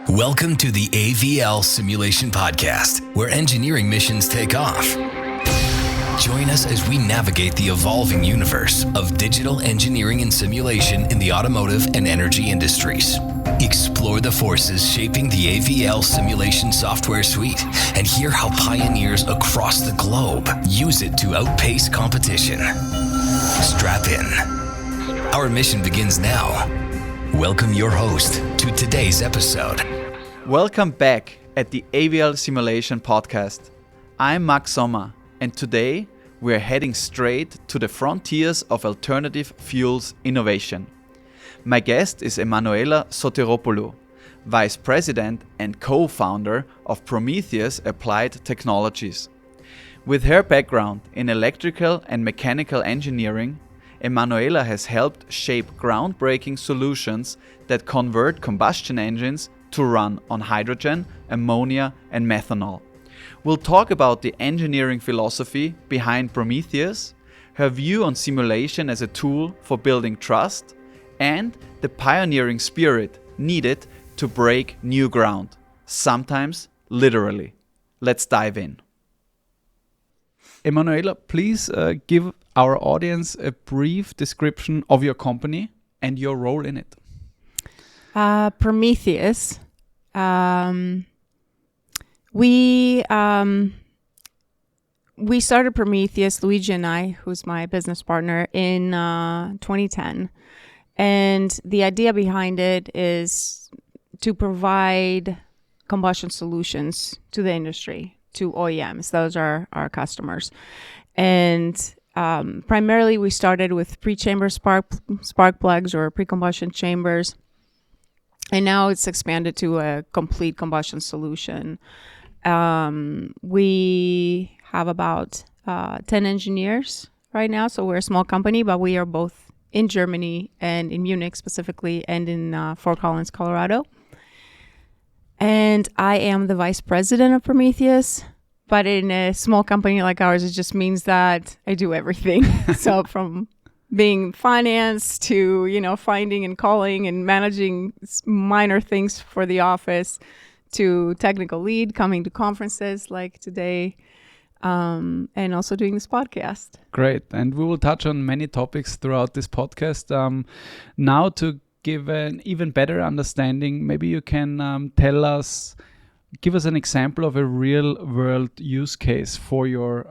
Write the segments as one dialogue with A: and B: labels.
A: Welcome to the AVL Simulation Podcast, where engineering missions take off. Join us as we navigate the evolving universe of digital engineering and simulation in the automotive and energy industries. Explore the forces shaping the AVL simulation software suite and hear how pioneers across the globe use it to outpace competition. Strap in. Our mission begins now. Welcome your host to today's episode.
B: Welcome back at the AVL Simulation Podcast. I'm Max Sommer, and today we're heading straight to the frontiers of alternative fuels innovation. My guest is Emmanuella Sotiropoulou, Vice President and co-founder of Prometheus Applied Technologies. With her background in electrical and mechanical engineering, Emmanuella has helped shape groundbreaking solutions that convert combustion engines to run on hydrogen, ammonia, and methanol. We'll talk about the engineering philosophy behind Prometheus, her view on simulation as a tool for building trust, and the pioneering spirit needed to break new ground, sometimes literally. Let's dive in. Emmanuella, please give our audience a brief description of your company and your role in it.
C: Prometheus. We started Prometheus, Luigi and I, who's my business partner, in 2010. And the idea behind it is to provide combustion solutions to the industry, to OEMs. Those are our customers. And primarily we started with pre-chamber spark plugs or pre-combustion chambers. And now it's expanded to a complete combustion solution. We have about 10 engineers right now. So we're a small company, but we are both in Germany and in Munich specifically and in Fort Collins, Colorado. And I am the vice president of Prometheus. But in a small company like ours, it just means that I do everything. So from being finance to, finding and calling and managing minor things for the office to technical lead, coming to conferences like today, and also doing this podcast.
B: Great. And we will touch on many topics throughout this podcast. Now to give an even better understanding, maybe you can give us an example of a real world use case for your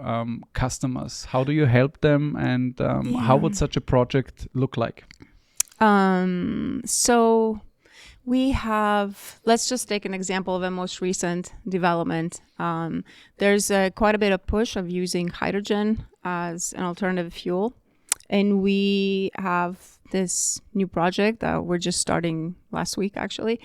B: customers. How do you help them and how would such a project look like?
C: So we have, let's just take an example of a most recent development. There's quite a bit of push of using hydrogen as an alternative fuel. And we have this new project that we're just starting last week, actually,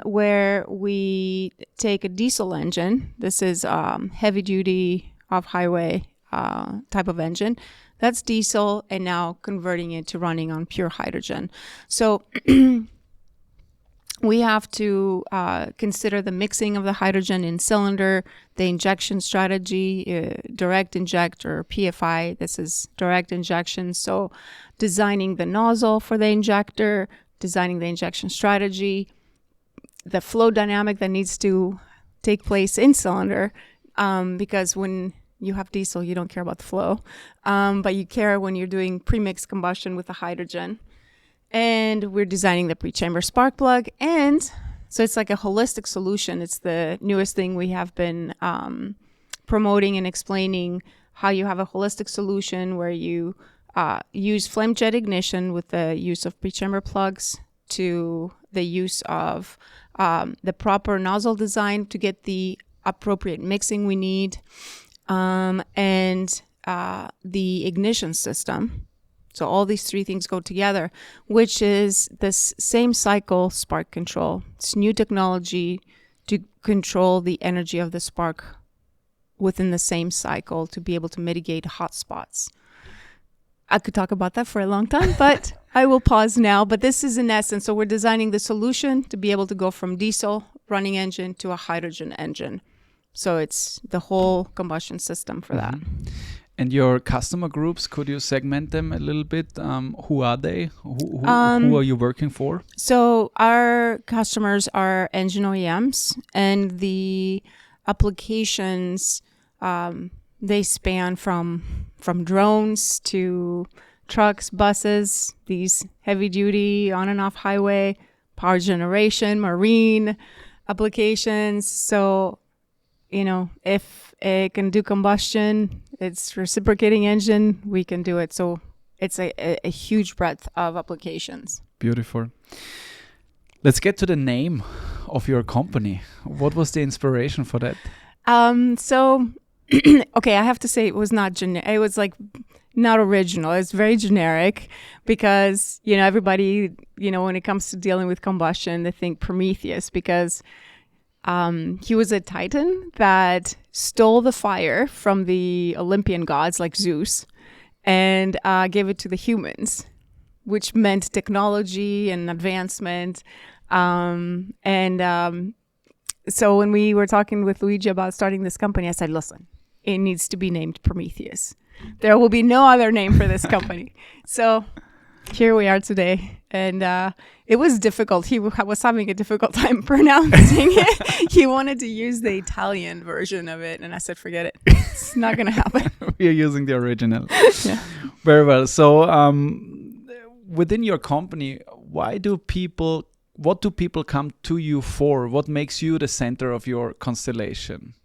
C: where we take a diesel engine. This is heavy duty off-highway type of engine. That's diesel, and now converting it to running on pure hydrogen. So we have to consider the mixing of the hydrogen in cylinder, the injection strategy, direct inject or PFI. This is direct injection. So designing the nozzle for the injector, designing the injection strategy, the flow dynamic that needs to take place in cylinder, because when you have diesel, you don't care about the flow, but you care when you're doing premixed combustion with the hydrogen. And we're designing the pre-chamber spark plug. And so it's like a holistic solution. It's the newest thing we have been promoting and explaining, how you have a holistic solution where you use flame jet ignition with the use of pre-chamber plugs to the use of the proper nozzle design to get the appropriate mixing we need, and the ignition system. So all these three things go together, which is this same cycle spark control. It's new technology to control the energy of the spark within the same cycle to be able to mitigate hot spots. I could talk about that for a long time, but I will pause now. But this is in essence, so we're designing the solution to be able to go from diesel running engine to a hydrogen engine. So it's the whole combustion system for that.
B: And your customer groups, could you segment them a little bit? Who are they? Who are you working for?
C: So our customers are engine OEMs, and the applications they span from drones to trucks, buses, these heavy duty on and off highway, power generation, marine applications. So, if it can do combustion, it's reciprocating engine, we can do it. So it's a huge breadth of applications.
B: Beautiful. Let's get to the name of your company. What was the inspiration for that?
C: Okay, I have to say it was not it was like not original. It's very generic because, everybody, when it comes to dealing with combustion, they think Prometheus because he was a titan that stole the fire from the Olympian gods like Zeus and gave it to the humans, which meant technology and advancement. So when we were talking with Luigi about starting this company, I said, listen, it needs to be named Prometheus. There will be no other name for this company. So here we are today. And it was difficult. He was having a difficult time pronouncing it. He wanted to use the Italian version of it. And I said, forget it. It's not going to happen.
B: We are using the original.
C: Yeah.
B: Very well. So within your company, what do people come to you for? What makes you the center of your constellation?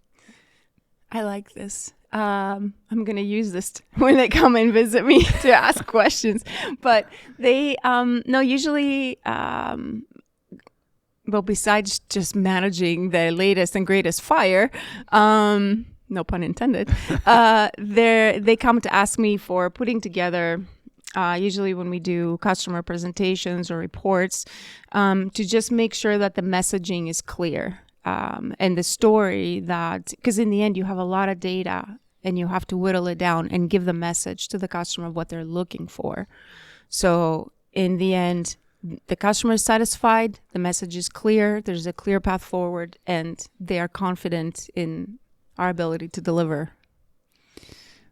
C: I like this. I'm going to use this when they come and visit me to ask questions. But they, usually, besides just managing the latest and greatest fire, no pun intended, they come to ask me for putting together, usually when we do customer presentations or reports, to just make sure that the messaging is clear. And the story because in the end you have a lot of data and you have to whittle it down and give the message to the customer of what they're looking for. So in the end, the customer is satisfied, the message is clear, there's a clear path forward, and they are confident in our ability to deliver.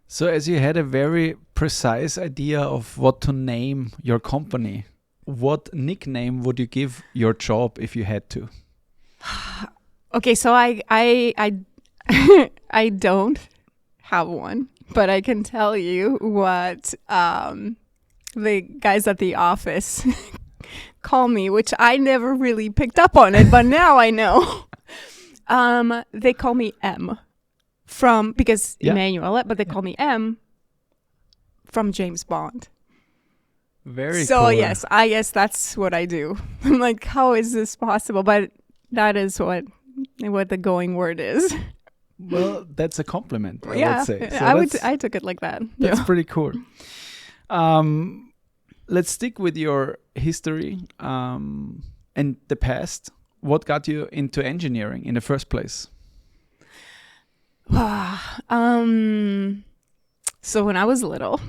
B: So as you had a very precise idea of what to name your company, what nickname would you give your job if you had to?
C: Okay, so I I don't have one, but I can tell you what the guys at the office call me, which I never really picked up on it, but now I know. They call me M because Emmanuella, but they call me M from James Bond.
B: Very
C: so
B: cool.
C: Yes, I guess that's what I do. I'm like, how is this possible? But that is what the going word is.
B: Well, that's a compliment, I would say. So
C: I took it like that.
B: That's pretty cool. Let's stick with your history and the past. What got you into engineering in the first place?
C: So when I was little,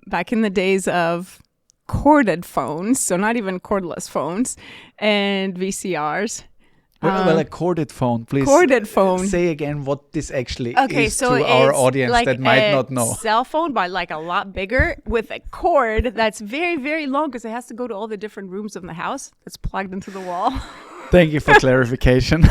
C: back in the days of corded phones, so not even cordless phones, and VCRs.
B: Well, a corded phone, please.
C: Corded phone.
B: Say again what this actually is
C: so
B: to our audience
C: like
B: that might not know.
C: Cell phone, but like a lot bigger with a cord that's very, very long because it has to go to all the different rooms of the house. That's plugged into the wall.
B: Thank you for clarification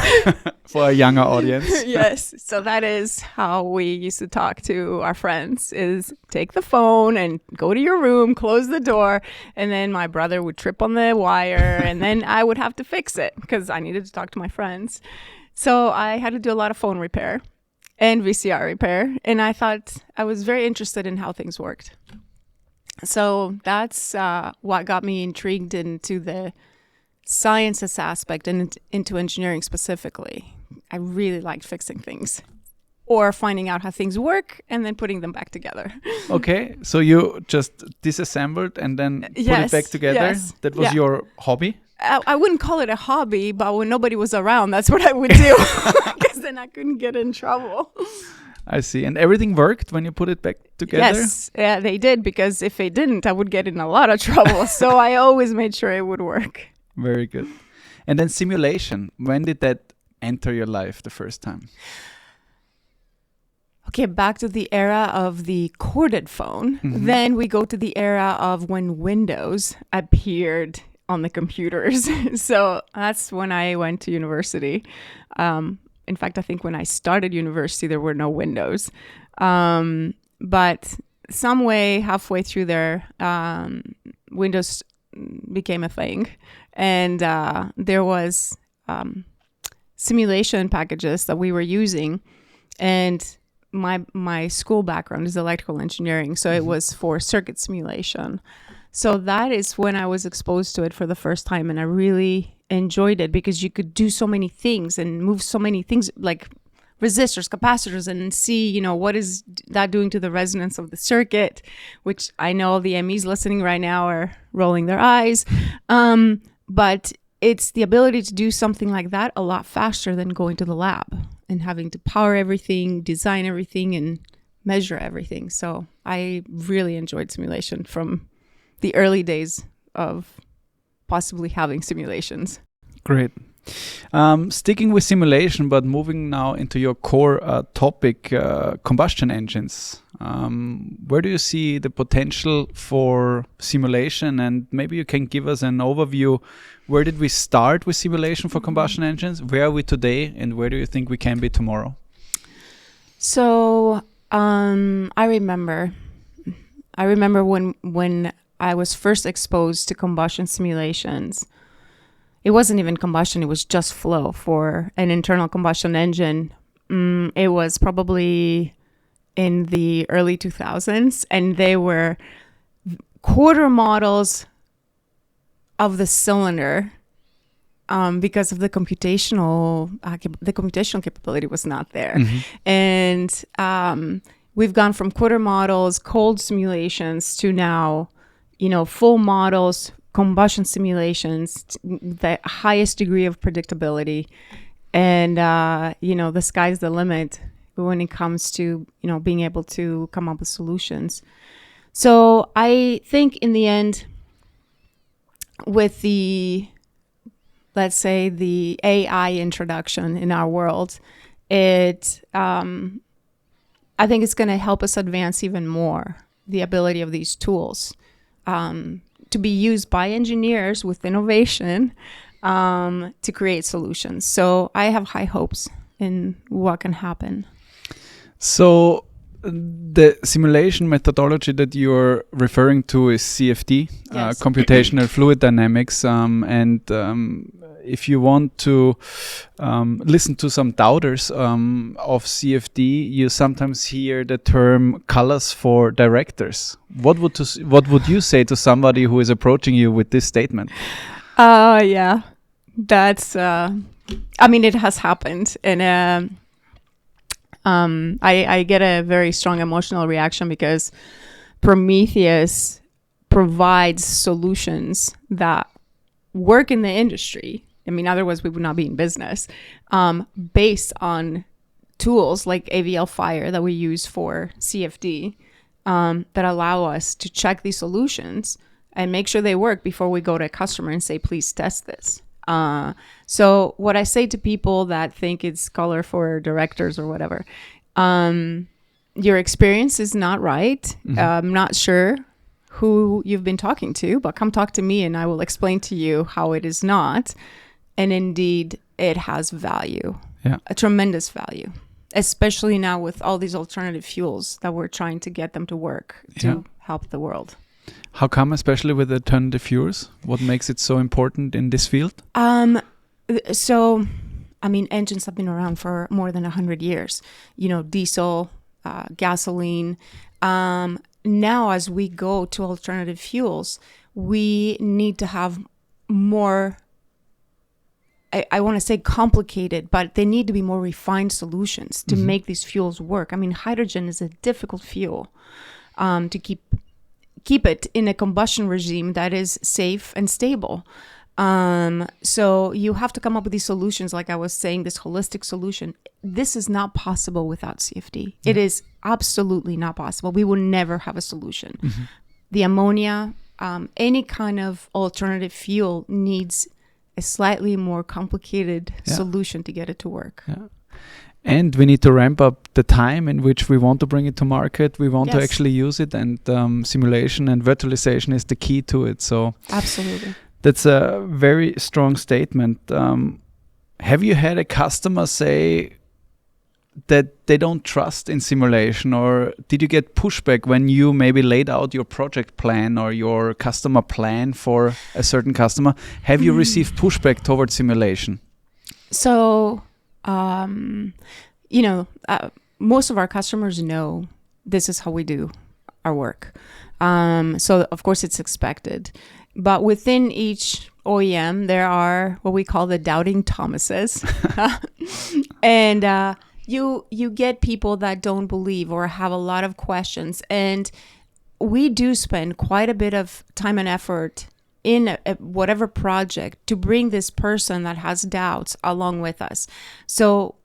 B: for a younger audience.
C: Yes. So that is how we used to talk to our friends is take the phone and go to your room, close the door. And then my brother would trip on the wire and then I would have to fix it because I needed to talk to my friends. So I had to do a lot of phone repair and VCR repair. And I thought I was very interested in how things worked. So that's what got me intrigued into the sciences aspect and into engineering specifically. I really liked fixing things or finding out how things work and then putting them back together.
B: Okay, so you just disassembled and then put it back together?
C: Yes.
B: That was your hobby?
C: I wouldn't call it a hobby, but when nobody was around, that's what I would do because then I couldn't get in trouble.
B: I see. And everything worked when you put it back together?
C: Yes, yeah, they did because if it didn't, I would get in a lot of trouble. So I always made sure it would work.
B: Very good. And then simulation. When did that enter your life the first time?
C: Okay, back to the era of the corded phone.
B: Mm-hmm.
C: Then we go to the era of when Windows appeared on the computers. So that's when I went to university. In fact, I think when I started university, there were no Windows. But some way halfway through there, Windows became a thing. And there was simulation packages that we were using. And my school background is electrical engineering, so it was for circuit simulation. So that is when I was exposed to it for the first time, and I really enjoyed it because you could do so many things and move so many things like resistors, capacitors, and see, what is that doing to the resonance of the circuit, which I know the MEs listening right now are rolling their eyes. But it's the ability to do something like that a lot faster than going to the lab and having to power everything, design everything, and measure everything. So I really enjoyed simulation from the early days of possibly having simulations.
B: Great. Sticking with simulation, but moving now into your core topic, combustion engines. Where do you see the potential for simulation? And maybe you can give us an overview. Where did we start with simulation for combustion engines? Where are we today? And where do you think we can be tomorrow?
C: So I remember when I was first exposed to combustion simulations. It wasn't even combustion, it was just flow for an internal combustion engine. It was probably in the early 2000s, and they were quarter models of the cylinder because of the computational capability was not there. And we've gone from quarter models, cold simulations, to now, full models, combustion simulations, the highest degree of predictability. And, the sky's the limit when it comes to, being able to come up with solutions. So I think in the end, with let's say the AI introduction in our world, I think it's going to help us advance even more the ability of these tools to be used by engineers with innovation to create solutions. So I have high hopes in what can happen.
B: So the simulation methodology that you're referring to is CFD,
C: Yes.
B: computational fluid dynamics. If you want to listen to some doubters of CFD, you sometimes hear the term colors for directors. What would you say to somebody who is approaching you with this statement?
C: Yeah, that's. It has happened, and I get a very strong emotional reaction because Prometheus provides solutions that work in the industry. Otherwise we would not be in business, based on tools like AVL Fire that we use for CFD, that allow us to check these solutions and make sure they work before we go to a customer and say, please test this. So what I say to people that think it's color for directors or whatever, your experience is not right. I'm not sure who you've been talking to, but come talk to me and I will explain to you how it is not. And indeed, it has value, a tremendous value, especially now with all these alternative fuels that we're trying to get them to work to help the world.
B: How come, especially with alternative fuels? What makes it so important in this field?
C: Engines have been around for more than 100 years. Diesel, gasoline. Now, as we go to alternative fuels, we need to have more, I want to say complicated, but they need to be more refined solutions to make these fuels work. Hydrogen is a difficult fuel to keep it in a combustion regime that is safe and stable. So you have to come up with these solutions, like I was saying, this holistic solution. This is not possible without CFD. It is absolutely not possible. We will never have a solution. The ammonia, any kind of alternative fuel needs a slightly more complicated solution to get it to work.
B: And we need to ramp up the time in which we want to bring it to market. We want to actually use it, and simulation and virtualization is the key to it. So
C: absolutely,
B: that's a very strong statement. Have you had a customer say that they don't trust in simulation, or did you get pushback when you maybe laid out your project plan or your customer plan for a certain customer? Have you received pushback towards simulation?
C: So, most of our customers know this is how we do our work. So of course it's expected, but within each OEM, there are what we call the doubting Thomases. And, you get people that don't believe or have a lot of questions. And we do spend quite a bit of time and effort in whatever project to bring this person that has doubts along with us. So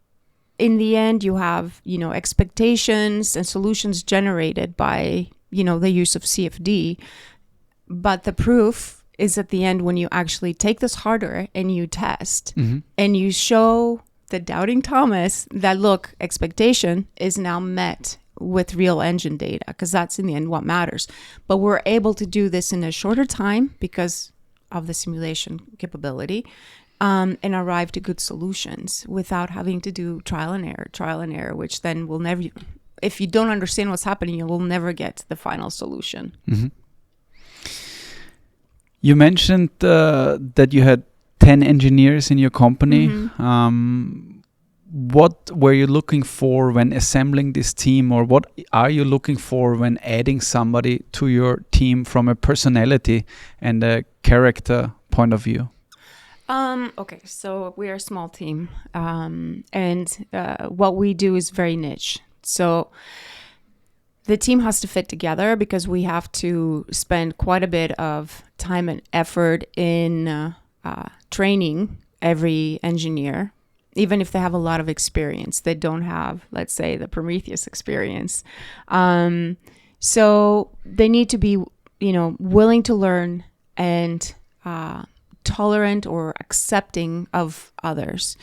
C: in the end, you have, expectations and solutions generated by, the use of CFD. But the proof is at the end when you actually take this hardware and you test and you show the doubting Thomas that, look, expectation is now met with real engine data, because that's in the end what matters. But we're able to do this in a shorter time because of the simulation capability, and arrive to good solutions without having to do trial and error, which then will never, if you don't understand what's happening, you will never get the final solution.
B: You mentioned that you had 10 engineers in your company. What were you looking for when assembling this team, or what are you looking for when adding somebody to your team from a personality and a character point of view?
C: Okay, so we are a small team, and what we do is very niche. So the team has to fit together because we have to spend quite a bit of time and effort in training every engineer, even if they have a lot of experience. They don't have, let's say, the Prometheus experience. So they need to be, willing to learn and tolerant or accepting of others.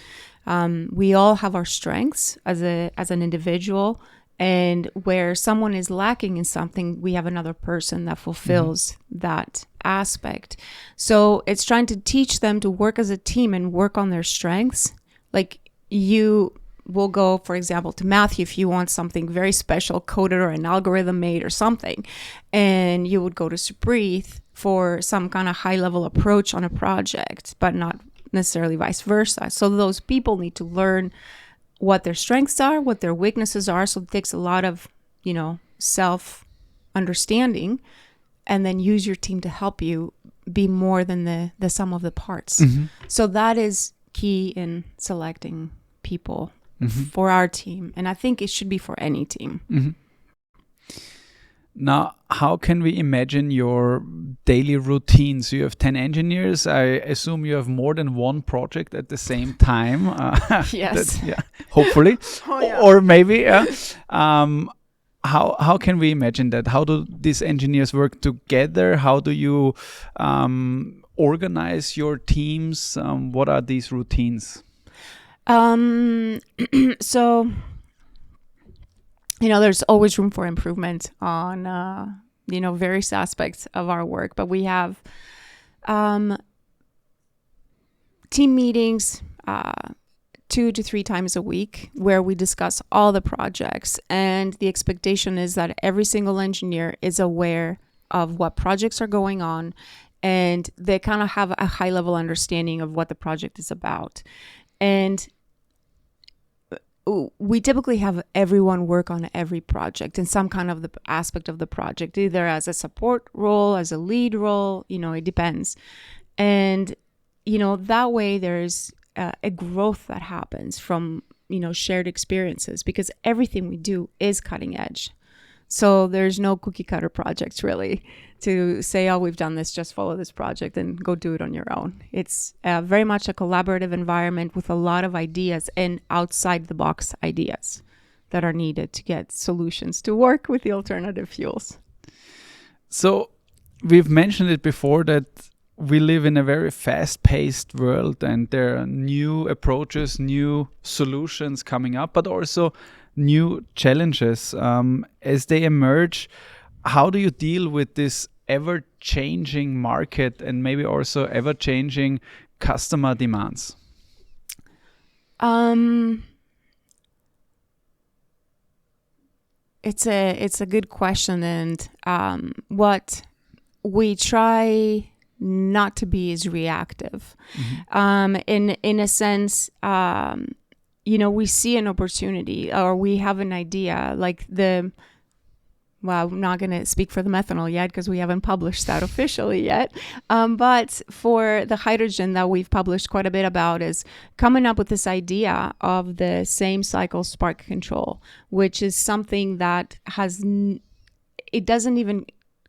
C: We all have our strengths as an individual, and where someone is lacking in something, we have another person that fulfills that aspect. So it's trying to teach them to work as a team and work on their strengths. Like, you will go, for example, to Matthew if you want something very special coded or an algorithm made or something, and you would go to Supreet for some kind of high-level approach on a project, but not necessarily vice versa. So those people need to learn what their strengths are, what their weaknesses are. So it takes a lot of, self-understanding, and then use your team to help you be more than the sum of the parts. So that is key in selecting people for our team. And I think it should be for any team.
B: Now, how can we imagine your daily routines? You have 10 engineers. I assume you have more than one project at the same time.
C: Yes.
B: Hopefully.
C: Oh, yeah.
B: Or maybe. How can we imagine that? How do these engineers work together? How do you organize your teams? What are these routines?
C: So, there's always room for improvement on, various aspects of our work. But we have team meetings 2 to 3 times a week where we discuss all the projects. And the expectation is that every single engineer is aware of what projects are going on, and they kind of have a high-level understanding of what the project is about. And we typically have everyone work on every project in some kind of the aspect of the project, either as a support role, as a lead role, it depends. And, that way there's a growth that happens from, shared experiences, because everything we do is cutting edge. So there's no cookie cutter projects really to say, oh, we've done this, just follow this project and go do it on your own. It's very much a collaborative environment with a lot of ideas and outside the box ideas that are needed to get solutions to work with the alternative fuels.
B: So we've mentioned it before that we live in a very fast-paced world, and there are new approaches, new solutions coming up, but also new challenges as they emerge. How do you deal with this ever-changing market and maybe also ever-changing customer demands?
C: It's a good question, and what we try not to be is reactive. In a sense, we see an opportunity, or we have an idea, like I'm not going to speak for the methanol yet because we haven't published that officially yet. But for the hydrogen that we've published quite a bit about is coming up with this idea of the same cycle spark control, which is something that it doesn't even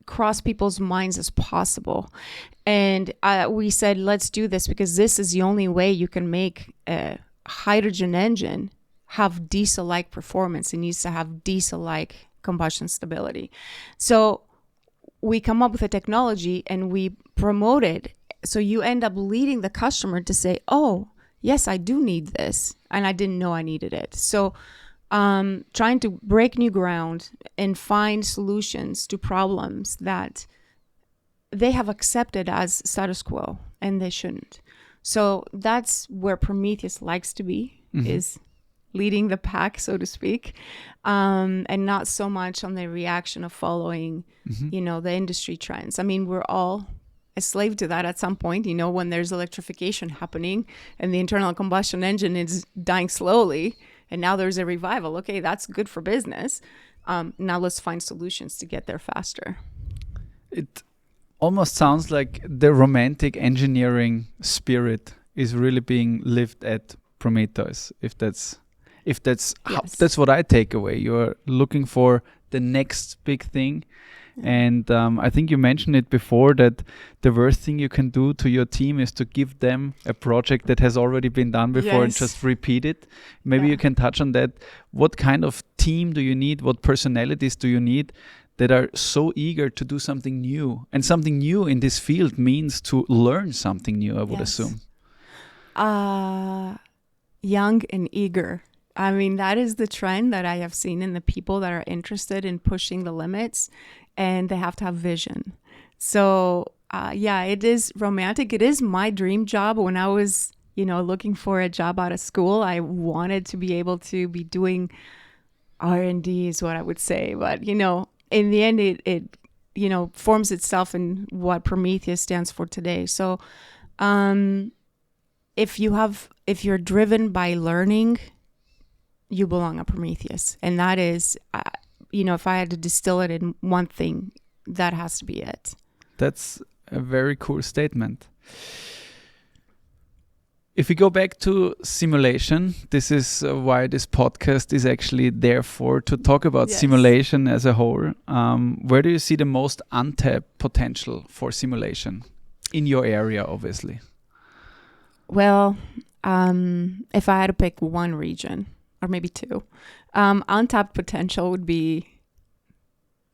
C: cross people's minds as possible. And we said, let's do this because this is the only way you can make a hydrogen engine have diesel-like performance. It needs to have diesel-like combustion stability. So we come up with a technology and we promote it. So you end up leading the customer to say, oh, yes, I do need this. And I didn't know I needed it. So trying to break new ground and find solutions to problems that they have accepted as status quo, and they shouldn't. So that's where Prometheus likes to be, is leading the pack, so to speak, and not so much on the reaction of following, the industry trends. I mean, we're all a slave to that at some point, when there's electrification happening and the internal combustion engine is dying slowly, and now there's a revival. Okay, that's good for business. Now let's find solutions to get there faster.
B: It almost sounds like the romantic engineering spirit is really being lived at Prometheus, if that's
C: Yes.
B: that's what I take away. You're looking for the next big thing. And I think you mentioned it before that the worst thing you can do to your team is to give them a project that has already been done before and just repeat it. Maybe you can touch on that. What kind of team do you need? What personalities do you need that are so eager to do something new? And something new in this field means to learn something new, I would assume.
C: Young and eager. I mean, that is the trend that I have seen in the people that are interested in pushing the limits, and they have to have vision. So, it is romantic. It is my dream job. When I was, looking for a job out of school, I wanted to be able to be doing R&D is what I would say. But, in the end, it forms itself in what Prometheus stands for today. So, if you're driven by learning, you belong at Prometheus. And that is, if I had to distill it in one thing, that has to be it. That's
B: a very cool statement. If we go back to simulation, this is why this podcast is actually there for, to talk about simulation as a whole. Where do you see the most untapped potential for simulation in your area, obviously?
C: Well, if I had to pick one region, or maybe two, untapped potential would be,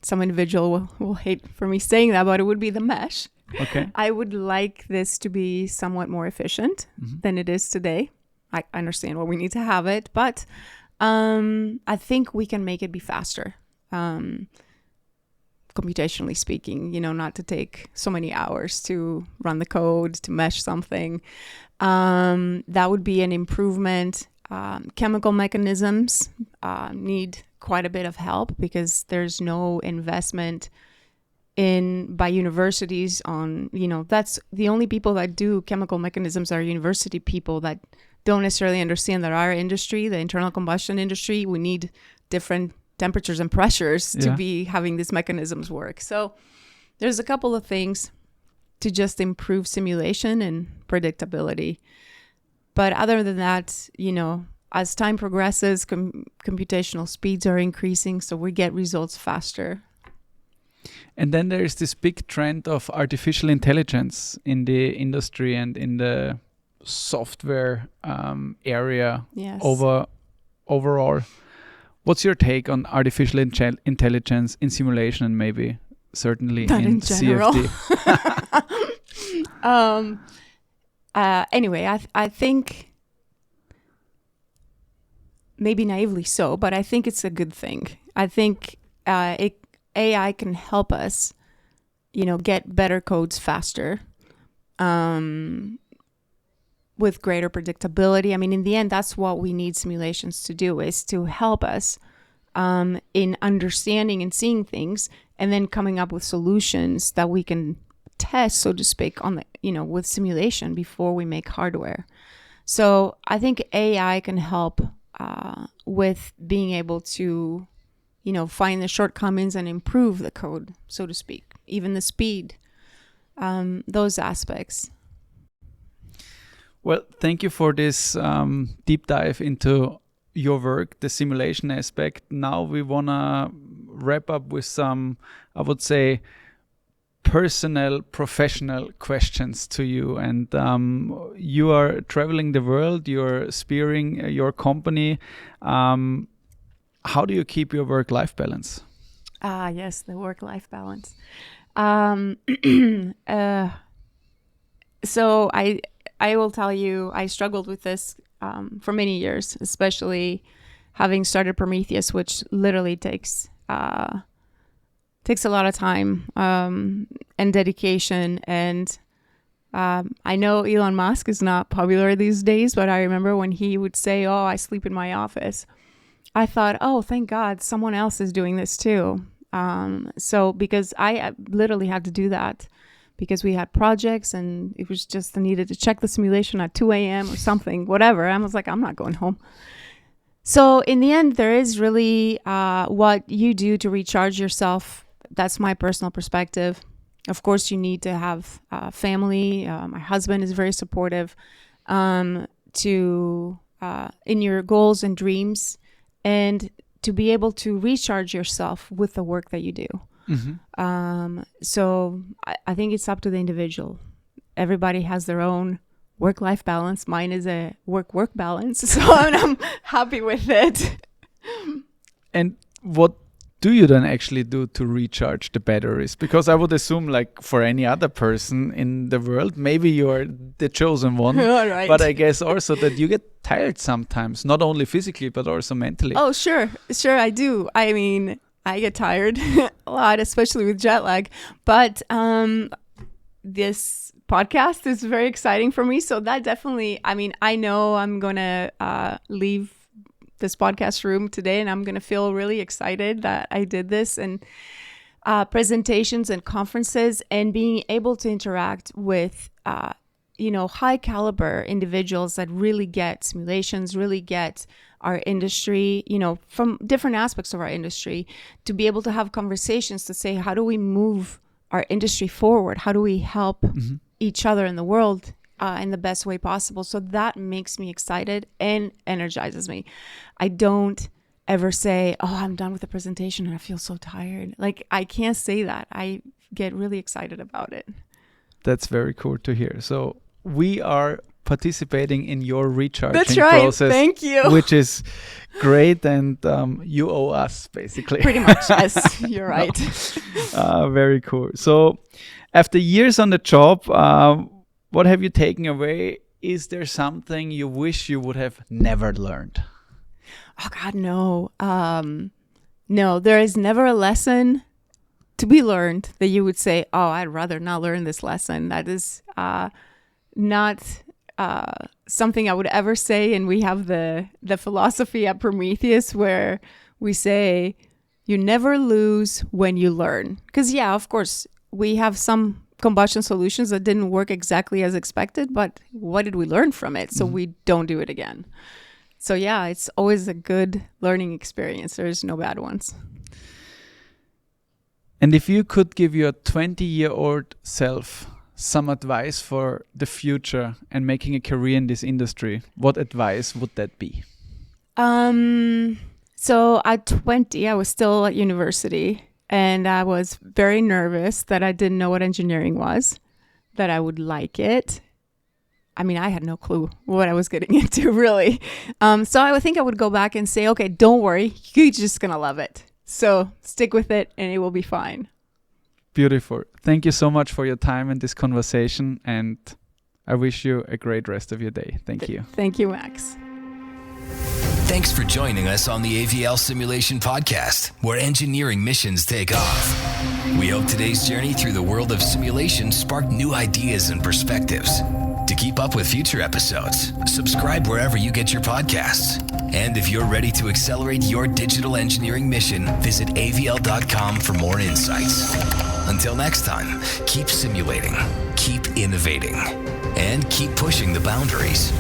C: some individual will hate for me saying that, but it would be the mesh.
B: Okay.
C: I would like this to be somewhat more efficient than it is today. I understand why we need to have it, but I think we can make it be faster. Computationally speaking, not to take so many hours to run the code, to mesh something. That would be an improvement. Chemical mechanisms need quite a bit of help because there's no investment by universities on, that's the only people that do chemical mechanisms are university people that don't necessarily understand that our industry, the internal combustion industry, we need different temperatures and pressures to be having these mechanisms work. So there's a couple of things to just improve simulation and predictability. But other than that, as time progresses, computational speeds are increasing, so we get results faster.
B: And then there's this big trend of artificial intelligence in the industry and in the software area overall. What's your take on artificial intelligence in simulation and maybe certainly
C: in
B: CFD?
C: Anyway, I think maybe naively so, but I think it's a good thing. I think AI can help us, get better codes faster, with greater predictability. I mean, in the end, that's what we need simulations to do, is to help us in understanding and seeing things, and then coming up with solutions that we can test, so to speak, on the, with simulation before we make hardware. So I think AI can help with being able to, find the shortcomings and improve the code, so to speak, even the speed, those aspects.
B: Well, thank you for this deep dive into your work, the simulation aspect. Now we want to wrap up with some, I would say, personal, professional questions to you. And you are traveling the world, you're steering your company. How do you keep your work-life balance?
C: Yes, the work-life balance. So I will tell you, I struggled with this for many years, especially having started Prometheus, which literally takes a lot of time and dedication. And I know Elon Musk is not popular these days, but I remember when he would say, "Oh, I sleep in my office," I thought, "Oh, thank God, someone else is doing this too." So because I literally had to do that, because we had projects and it was just I needed to check the simulation at 2 a.m. or something, whatever. I was like, I'm not going home. So in the end, there is really what you do to recharge yourself. That's my personal perspective. Of course, you need to have family. My husband is very supportive to in your goals and dreams, and to be able to recharge yourself with the work that you do. Mm-hmm. So I think it's up to the individual. Everybody has their own work-life balance. Mine is a work-work balance, so I'm happy with it.
B: And what do you then actually do to recharge the batteries? Because I would assume, like for any other person in the world, maybe you're the chosen one.
C: Right.
B: But I guess also that you get tired sometimes, not only physically, but also mentally.
C: Oh, sure, I do. I mean, I get tired a lot, especially with jet lag. But this podcast is very exciting for me. So that definitely, I mean, I know I'm going to leave this podcast room today and I'm going to feel really excited that I did this, and presentations and conferences, and being able to interact with, high caliber individuals that really get simulations, really get our industry, from different aspects of our industry, to be able to have conversations to say, how do we move our industry forward? How do we help each other in the world in the best way possible? So that makes me excited and energizes me. I don't ever say, "Oh, I'm done with the presentation and I feel so tired." Like, I can't say that. I get really excited about it.
B: That's very cool to hear. So we are participating in your recharging
C: That's right.
B: process.
C: Thank you.
B: Which is great, and you owe us, basically.
C: Pretty much, yes. You're right.
B: Very cool. So after years on the job, what have you taken away? Is there something you wish you would have never learned?
C: Oh, God, no. No, there is never a lesson to be learned that you would say, "Oh, I'd rather not learn this lesson." That is not something I would ever say. And we have the philosophy at Prometheus where we say, you never lose when you learn. Because, yeah, of course, we have some combustion solutions that didn't work exactly as expected, but what did we learn from it? So we don't do it again. So, yeah, it's always a good learning experience. There's no bad ones.
B: And if you could give your 20-year-old self some advice for the future and making a career in this industry, what advice would that be?
C: So at 20, I was still at university, and I was very nervous that I didn't know what engineering was, that I would like it. I mean, I had no clue what I was getting into, really. So I would think I would go back and say, okay, don't worry, you're just going to love it. So stick with it and it will be fine.
B: Beautiful. Thank you so much for your time and this conversation, and I wish you a great rest of your day. Thank you.
C: Thank you, Max.
A: Thanks for joining us on the AVL Simulation Podcast, where engineering missions take off. We hope today's journey through the world of simulation sparked new ideas and perspectives. To keep up with future episodes, subscribe wherever you get your podcasts. And if you're ready to accelerate your digital engineering mission, visit avl.com for more insights. Until next time, keep simulating, keep innovating, and keep pushing the boundaries.